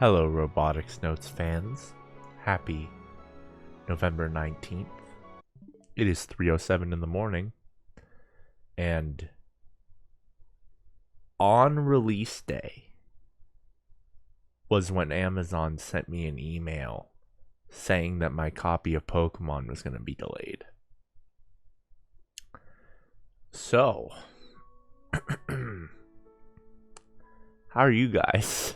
Hello, Robotics Notes fans. Happy November 19th. It is 3:07 in the morning, and on release day was when Amazon sent me an email saying that my copy of Pokemon was going to be delayed. So, how are you guys?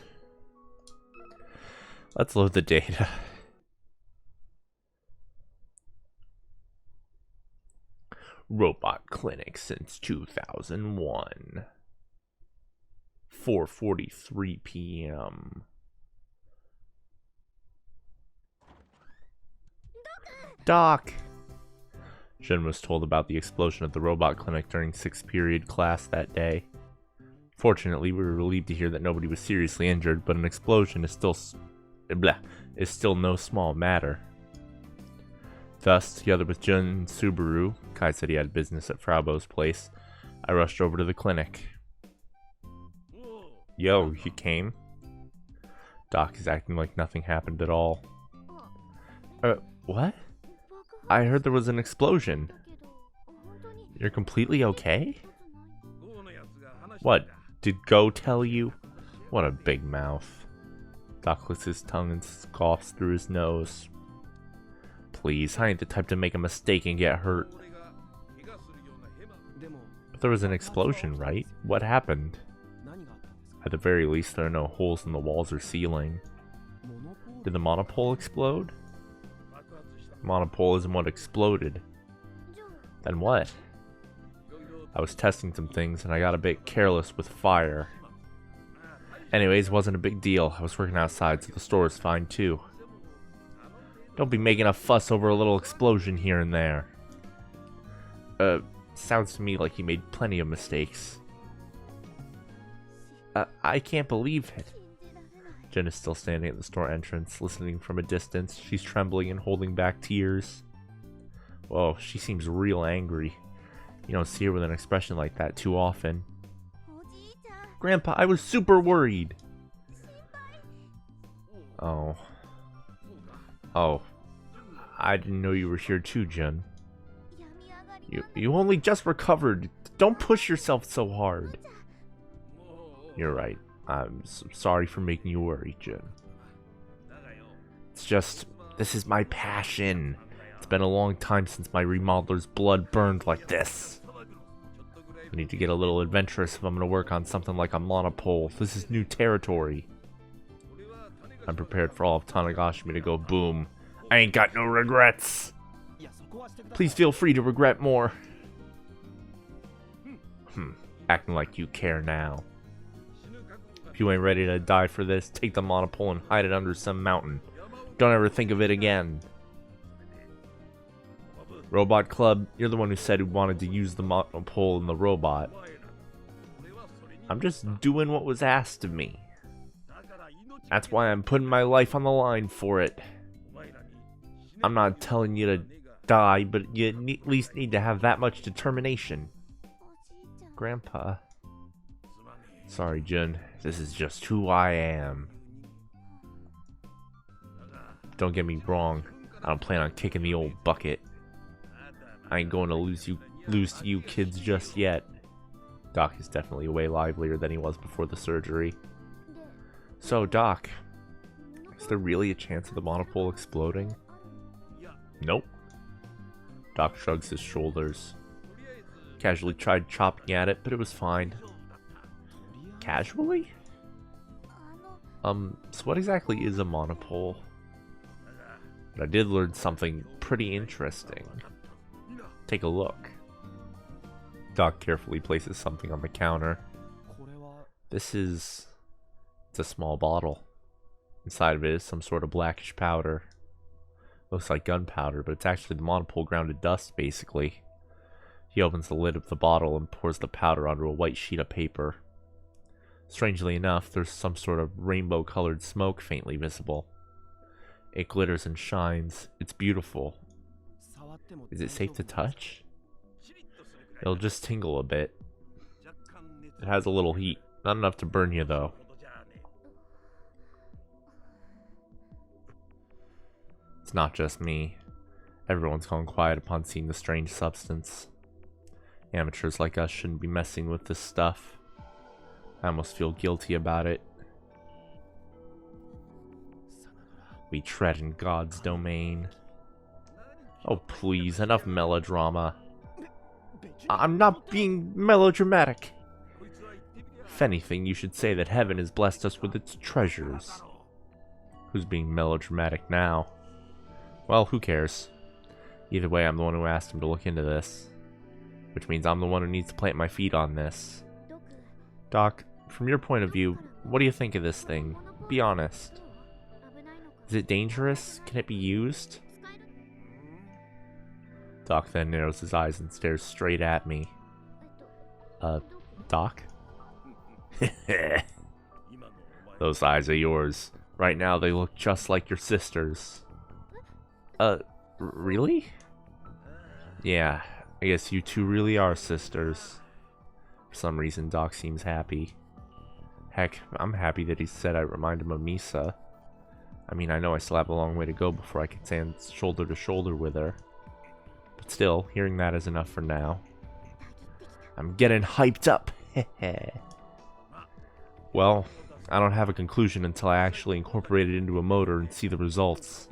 Let's load the data. Robot clinic since 2001. 4:43 p.m. Doc! Jun was told about the explosion at the robot clinic during 6th period class that day. Fortunately, we were relieved to hear that nobody was seriously injured, but an explosion is still no small matter. Thus, together with Jun and Subaru, Kai said he had business at Fraubo's place, I rushed over to the clinic. Yo, you came? Doc is acting like nothing happened at all. What? I heard there was an explosion. You're completely okay? What, did Go tell you? What a big mouth. Doc licks his tongue and scoffs through his nose. Please, I ain't the type to make a mistake and get hurt. But there was an explosion, right? What happened? At the very least, there are no holes in the walls or ceiling. Did the monopole explode? Monopole isn't what exploded. Then what? I was testing some things and I got a bit careless with fire. Anyways, it wasn't a big deal. I was working outside, so the store was fine too. Don't be making a fuss over a little explosion here and there. Sounds to me like you made plenty of mistakes. I can't believe it. Jen is still standing at the store entrance, listening from a distance. She's trembling and holding back tears. Whoa, she seems real angry. You don't see her with an expression like that too often. Grandpa, I was super worried. Oh, I didn't know you were here too, Jun. You only just recovered. Don't push yourself so hard. You're right. I'm so sorry for making you worry, Jun. It's just, this is my passion. It's been a long time since my remodeler's blood burned like this. I need to get a little adventurous if I'm going to work on something like a monopole. This is new territory. I'm prepared for all of Tanagashimi to go boom. I ain't got no regrets. Please feel free to regret more. Acting like you care now. If you ain't ready to die for this, take the monopole and hide it under some mountain. Don't ever think of it again. Robot Club, you're the one who said you wanted to use the monopole in the robot. I'm just doing what was asked of me. That's why I'm putting my life on the line for it. I'm not telling you to die, but you at least need to have that much determination. Grandpa. Sorry, Jun. This is just who I am. Don't get me wrong. I don't plan on kicking the old bucket. I ain't going to lose to you kids just yet. Doc is definitely way livelier than he was before the surgery. So, Doc, is there really a chance of the monopole exploding? Nope. Doc shrugs his shoulders. Casually tried chopping at it, but it was fine. Casually? So what exactly is a monopole? But I did learn something pretty interesting. Take a look. Doc carefully places something on the counter. It's a small bottle. Inside of it is some sort of blackish powder. Looks like gunpowder, but it's actually the monopole ground to dust, basically. He opens the lid of the bottle and pours the powder onto a white sheet of paper. Strangely enough, there's some sort of rainbow-colored smoke faintly visible. It glitters and shines. It's beautiful. Is it safe to touch? It'll just tingle a bit. It has a little heat. Not enough to burn you, though. It's not just me. Everyone's gone quiet upon seeing the strange substance. Amateurs like us shouldn't be messing with this stuff. I almost feel guilty about it. We tread in God's domain. Oh please, enough melodrama. I'm not being melodramatic. If anything, you should say that heaven has blessed us with its treasures. Who's being melodramatic now? Well, who cares? Either way, I'm the one who asked him to look into this. Which means I'm the one who needs to plant my feet on this. Doc, from your point of view, what do you think of this thing? Be honest. Is it dangerous? Can it be used? Doc then narrows his eyes and stares straight at me. Doc? Those eyes are yours. Right now they look just like your sister's. Really? Yeah, I guess you two really are sisters. For some reason, Doc seems happy. Heck, I'm happy that he said I remind him of Misa. I mean, I know I still have a long way to go before I can stand shoulder to shoulder with her. But still, hearing that is enough for now. I'm getting hyped up. Well, I don't have a conclusion until I actually incorporate it into a motor and see the results.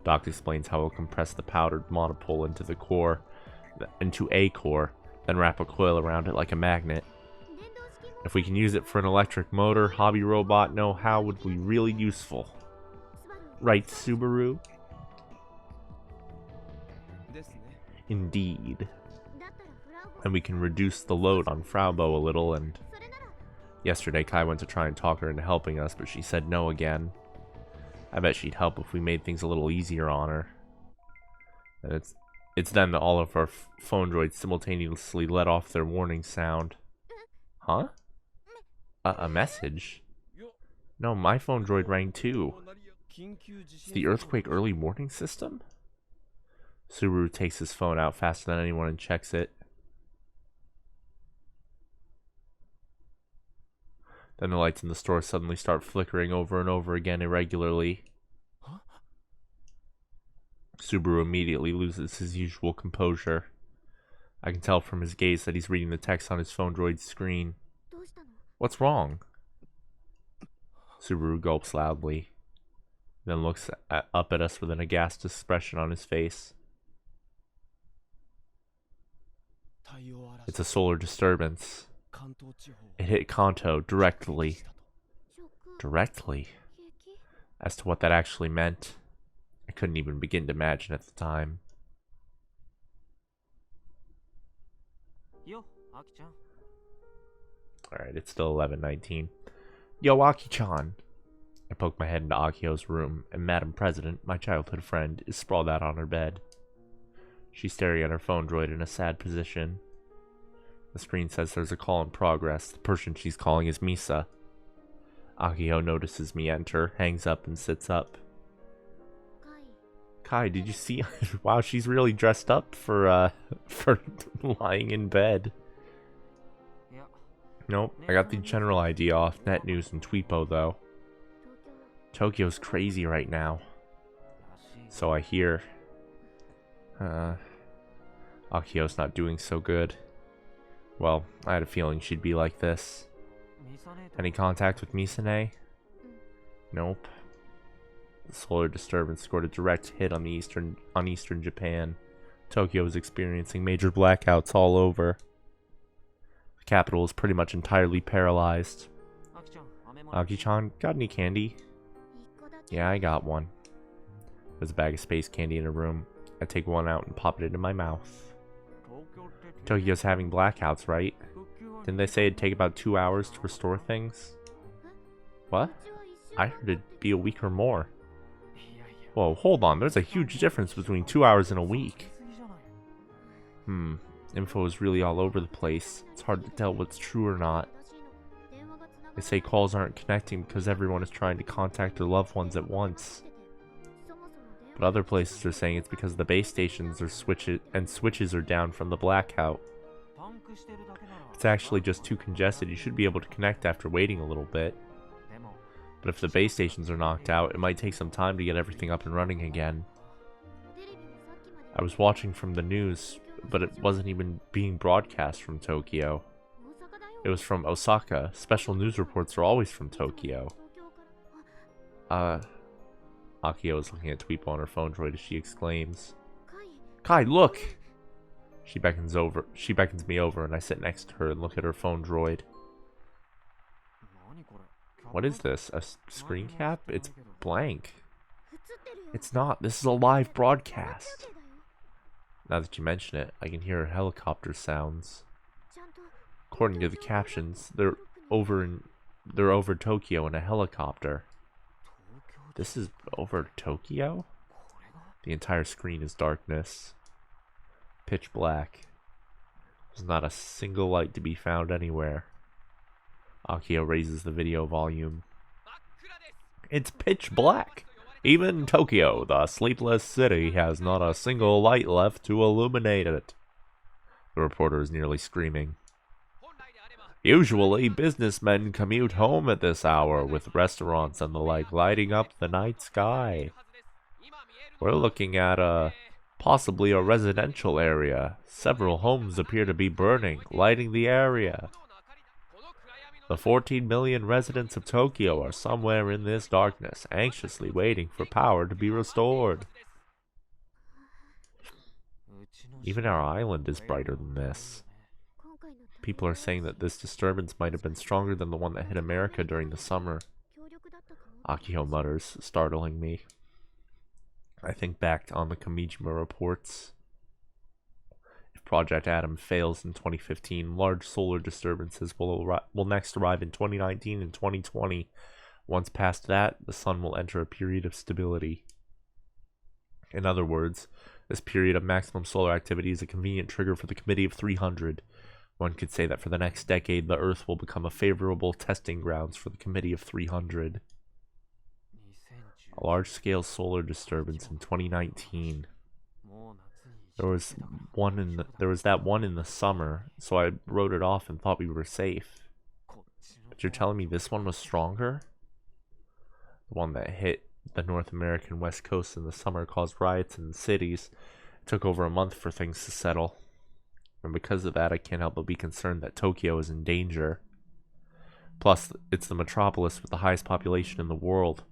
Doc explains how he'll compress the powdered monopole into a core, then wrap a coil around it like a magnet. If we can use it for an electric motor, hobby robot know-how would be really useful. Right, Subaru? Indeed. And we can reduce the load on Fraubo a little, and... Yesterday, Kai went to try and talk her into helping us, but she said no again. I bet she'd help if we made things a little easier on her. And it's then that all of our phone droids simultaneously let off their warning sound. Huh? A message? No, my phone droid rang too. It's the earthquake early warning system? Subaru takes his phone out faster than anyone and checks it. Then the lights in the store suddenly start flickering over and over again irregularly. Huh? Subaru immediately loses his usual composure. I can tell from his gaze that he's reading the text on his phone droid's screen. What's wrong? Subaru gulps loudly, then looks up at us with an aghast expression on his face. It's a solar disturbance. It hit Kanto directly. Directly? As to what that actually meant, I couldn't even begin to imagine at the time. Alright, it's still 11:19. Yo, Aki-chan! I poke my head into Akio's room, and Madam President, my childhood friend, is sprawled out on her bed. She's staring at her phone droid in a sad position. The screen says there's a call in progress. The person she's calling is Misa. Akio notices me enter, hangs up, and sits up. Kai, did you see? Wow, she's really dressed up for lying in bed. Nope, I got the general idea off Net News and Tweepo, though. Tokyo's crazy right now. So I hear. Akio's not doing so good. Well, I had a feeling she'd be like this. Any contact with Misane? Nope. The solar disturbance scored a direct hit on eastern Japan. Tokyo is experiencing major blackouts all over. The capital is pretty much entirely paralyzed. Aki-chan, got any candy? Yeah, I got one. There's a bag of space candy in her room. I take one out and pop it into my mouth. Tokyo's having blackouts, right? Didn't they say it'd take about 2 hours to restore things? What? I heard it'd be a week or more. Whoa, hold on. There's a huge difference between 2 hours and a week. Info is really all over the place. It's hard to tell what's true or not. They say calls aren't connecting because everyone is trying to contact their loved ones at once. But other places are saying it's because the base stations are switches are down from the blackout. If it's actually just too congested, you should be able to connect after waiting a little bit. But if the base stations are knocked out, it might take some time to get everything up and running again. I was watching from the news, but it wasn't even being broadcast from Tokyo. It was from Osaka. Special news reports are always from Tokyo. Akio is looking at Tweepo on her phone droid as she exclaims, "Kai, look!" She beckons me over, and I sit next to her and look at her phone droid. What is this? A screen cap? It's blank. It's not. This is a live broadcast. Now that you mention it, I can hear helicopter sounds. According to the captions, they're over Tokyo in a helicopter. This is over Tokyo? The entire screen is darkness. Pitch black. There's not a single light to be found anywhere. Akio raises the video volume. It's pitch black. Even Tokyo, the sleepless city, has not a single light left to illuminate it. The reporter is nearly screaming. Usually, businessmen commute home at this hour, with restaurants and the like lighting up the night sky. We're looking at possibly a residential area. Several homes appear to be burning, lighting the area. The 14 million residents of Tokyo are somewhere in this darkness, anxiously waiting for power to be restored. Even our island is brighter than this. People are saying that this disturbance might have been stronger than the one that hit America during the summer. Akio mutters, startling me. I think back on the Kamijima reports. If Project Adam fails in 2015, large solar disturbances will next arrive in 2019 and 2020. Once past that, the sun will enter a period of stability. In other words, this period of maximum solar activity is a convenient trigger for the Committee of 300. One could say that for the next decade, the Earth will become a favorable testing grounds for the Committee of 300. A large-scale solar disturbance in 2019. There was that one in the summer, so I wrote it off and thought we were safe. But you're telling me this one was stronger? The one that hit the North American West Coast in the summer caused riots in the cities. It took over a month for things to settle. And because of that, I can't help but be concerned that Tokyo is in danger. Plus, it's the metropolis with the highest population in the world,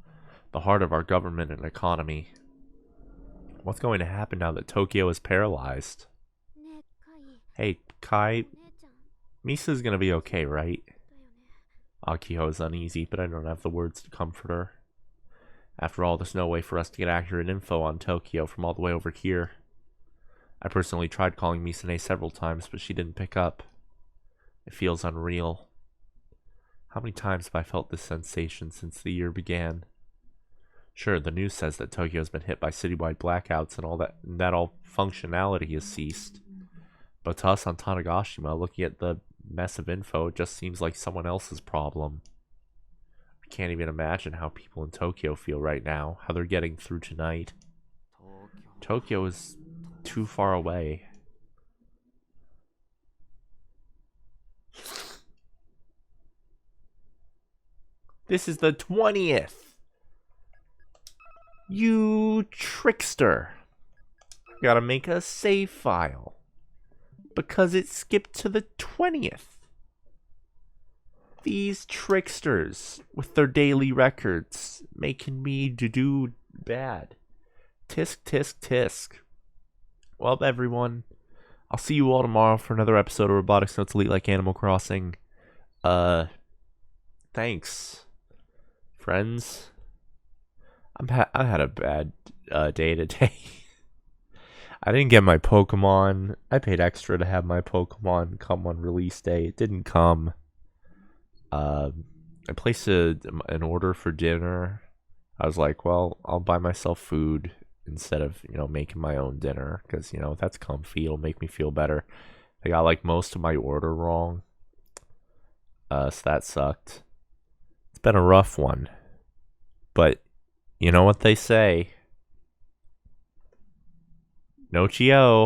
the heart of our government and economy. What's going to happen now that Tokyo is paralyzed? Hey, Kai, Misa's gonna be okay, right? Akio is uneasy, but I don't have the words to comfort her. After all, there's no way for us to get accurate info on Tokyo from all the way over here. I personally tried calling Misane several times, but she didn't pick up. It feels unreal. How many times have I felt this sensation since the year began? Sure, the news says that Tokyo's been hit by citywide blackouts and all that all functionality has ceased. But to us on Tanegashima, looking at the mess of info, it just seems like someone else's problem. I can't even imagine how people in Tokyo feel right now, how they're getting through tonight. Tokyo is too far away. This is the 20th! You trickster! Gotta make a save file. Because it skipped to the 20th. These tricksters, with their daily records, making me do bad. Tisk, tisk, tisk. Well, everyone, I'll see you all tomorrow for another episode of Robotics Notes Elite like Animal Crossing. Thanks, friends. I had a bad day today. I didn't get my Pokemon. I paid extra to have my Pokemon come on release day. It didn't come. I placed an order for dinner. I was like, well, I'll buy myself food instead of, making my own dinner. Because, that's comfy. It'll make me feel better. I got, most of my order wrong. So that sucked. It's been a rough one. But, you know what they say. No Chio.